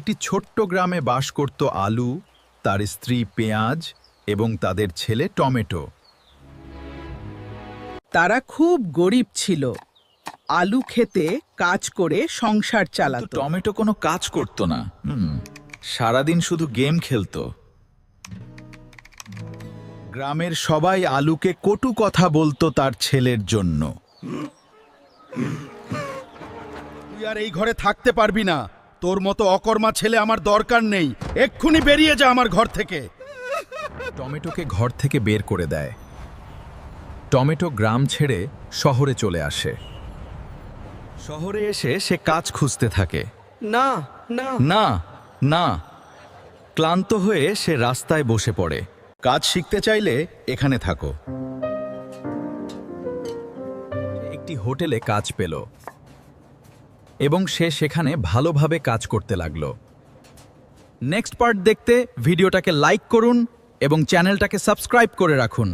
একটি ছোট্ট গ্রামে বাস করত আলু, তার স্ত্রী পেঁয়াজ এবং তাদের ছেলে টমেটো। তারা খুব গরিব ছিল। আলু খেতে কাজ করে সংসার কিন্তু চালাতো। টমেটো কোনো কাজ করত না। সারাদিন শুধু গেম খেলতো। গ্রামের সবাই আলুকে কটু কথা বলতো তার ছেলের জন্য। তুই আর এই ঘরে থাকতে পারবি না। তোর মতো অকর্মা ছেলে আমার দরকার নেই। এক্ষুনি বেরিয়ে যা আমার ঘর থেকে। টমেটোকে ঘর থেকে বের করে দেয়। টমেটো গ্রাম ছেড়ে শহরে চলে আসে। শহরে এসে সে কাজ খুঁজতে থাকে। না না না না, ক্লান্ত হয়ে সে রাস্তায় বসে পড়ে। কাজ শিখতে চাইলে এখানে থাকো। একটি হোটেলে কাজ পেল এবং সে সেখানে ভালোভাবে কাজ করতে লাগলো। নেক্সট পার্ট দেখতে ভিডিওটাকে লাইক করুন এবং চ্যানেলটাকে সাবস্ক্রাইব করে রাখুন।